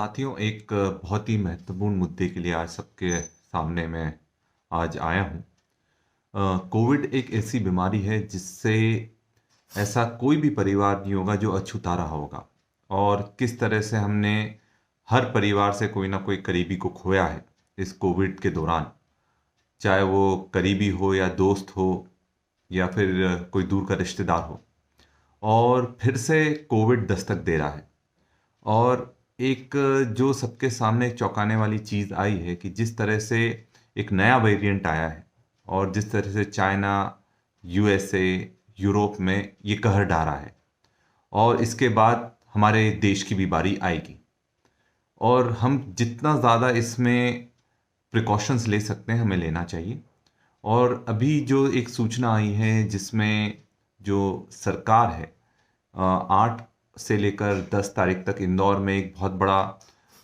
साथियों, एक बहुत ही महत्वपूर्ण मुद्दे के लिए आज सबके सामने मैं आज आया हूँ। कोविड एक ऐसी बीमारी है जिससे ऐसा कोई भी परिवार नहीं होगा जो अछूता रहा होगा। और किस तरह से हमने हर परिवार से कोई ना कोई करीबी को खोया है इस कोविड के दौरान। चाहे वो करीबी हो या दोस्त हो या फिर कोई दूर का रिश्तेदार हो। और फिर से कोविड दस्तक दे रहा है। और एक जो सबके सामने चौंकाने वाली चीज़ आई है कि जिस तरह से एक नया वेरिएंट आया है और जिस तरह से चाइना, यूएसए, यूरोप में ये कहर ढा रहा है। और इसके बाद हमारे देश की भी बारी आएगी। और हम जितना ज़्यादा इसमें प्रिकॉशंस ले सकते हैं हमें लेना चाहिए। और अभी जो एक सूचना आई है जिसमें जो सरकार है 8 से लेकर 10 तारीख तक इंदौर में एक बहुत बड़ा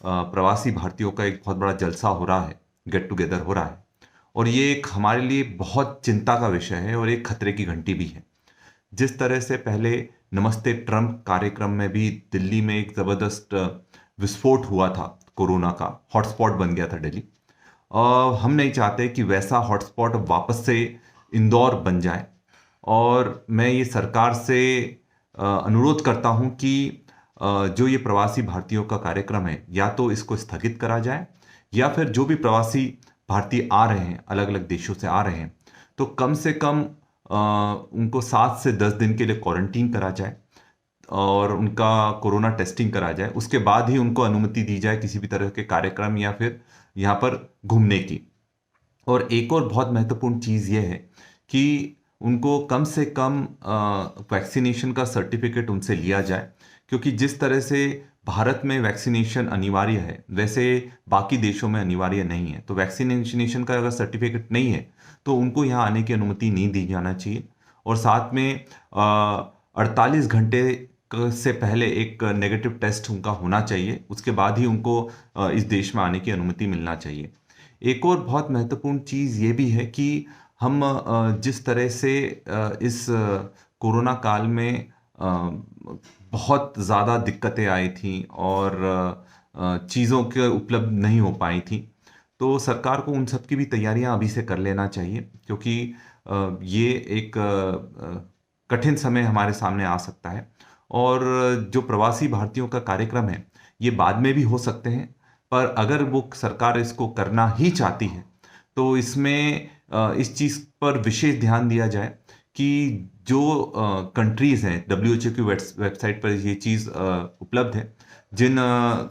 प्रवासी भारतीयों का एक बहुत बड़ा जलसा हो रहा है, गेट टुगेदर हो रहा है। और ये एक हमारे लिए बहुत चिंता का विषय है और एक खतरे की घंटी भी है। जिस तरह से पहले नमस्ते ट्रंप कार्यक्रम में भी दिल्ली में एक ज़बरदस्त विस्फोट हुआ था, कोरोना का हॉटस्पॉट बन गया था दिल्ली। हम नहीं चाहते कि वैसा हॉटस्पॉट वापस से इंदौर बन जाए। और मैं ये सरकार से अनुरोध करता हूं कि जो ये प्रवासी भारतीयों का कार्यक्रम है या तो इसको स्थगित करा जाए, या फिर जो भी प्रवासी भारतीय आ रहे हैं अलग अलग देशों से आ रहे हैं तो कम से कम उनको 7 से 10 दिन के लिए क्वारंटीन करा जाए और उनका कोरोना टेस्टिंग करा जाए। उसके बाद ही उनको अनुमति दी जाए किसी भी तरह के कार्यक्रम या फिर यहाँ पर घूमने की। और एक और बहुत महत्वपूर्ण चीज़ यह है कि उनको कम से कम वैक्सीनेशन का सर्टिफिकेट उनसे लिया जाए, क्योंकि जिस तरह से भारत में वैक्सीनेशन अनिवार्य है वैसे बाकी देशों में अनिवार्य नहीं है। तो वैक्सीनेशन का अगर सर्टिफिकेट नहीं है तो उनको यहाँ आने की अनुमति नहीं दी जाना चाहिए। और साथ में 48 घंटे से पहले एक नेगेटिव टेस्ट उनका होना चाहिए, उसके बाद ही उनको इस देश में आने की अनुमति मिलना चाहिए। एक और बहुत महत्वपूर्ण चीज़ ये भी है कि हम जिस तरह से इस कोरोना काल में बहुत ज़्यादा दिक्कतें आई थी और चीज़ों के उपलब्ध नहीं हो पाई थी, तो सरकार को उन सब की भी तैयारियां अभी से कर लेना चाहिए, क्योंकि ये एक कठिन समय हमारे सामने आ सकता है। और जो प्रवासी भारतीयों का कार्यक्रम है ये बाद में भी हो सकते हैं, पर अगर वो सरकार इसको करना ही चाहती है तो इसमें इस चीज़ पर विशेष ध्यान दिया जाए कि जो कंट्रीज़ हैं, डब्ल्यूएचओ की वेबसाइट पर ये चीज़ उपलब्ध है, जिन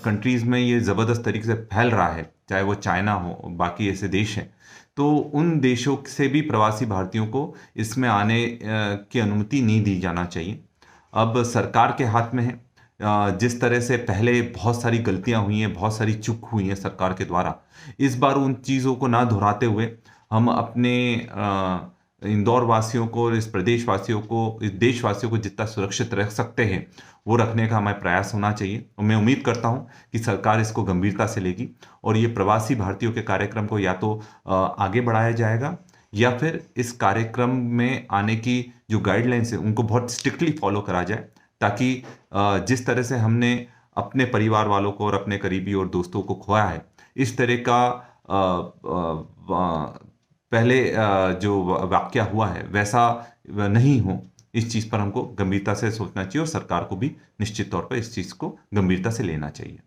कंट्रीज़ में ये ज़बरदस्त तरीके से फैल रहा है, चाहे वो चाइना हो बाकी ऐसे देश हैं, तो उन देशों से भी प्रवासी भारतीयों को इसमें आने की अनुमति नहीं दी जाना चाहिए। अब सरकार के हाथ में है। जिस तरह से पहले बहुत सारी गलतियां हुई हैं, बहुत सारी चूक हुई हैं सरकार के द्वारा, इस बार उन चीज़ों को ना दोहराते हुए हम अपने इंदौर वासियों को और इस प्रदेश वासियों को, इस देशवासियों को जितना सुरक्षित रख सकते हैं वो रखने का हमें प्रयास होना चाहिए। और मैं उम्मीद करता हूं कि सरकार इसको गंभीरता से लेगी और ये प्रवासी भारतीयों के कार्यक्रम को या तो आगे बढ़ाया जाएगा या फिर इस कार्यक्रम में आने की जो गाइडलाइंस है उनको बहुत स्ट्रिक्टली फॉलो करा जाए, ताकि जिस तरह से हमने अपने परिवार वालों को और अपने करीबी और दोस्तों को खोया है, इस तरह का पहले जो वाकया हुआ है वैसा नहीं हो। इस चीज़ पर हमको गंभीरता से सोचना चाहिए और सरकार को भी निश्चित तौर पर इस चीज़ को गंभीरता से लेना चाहिए।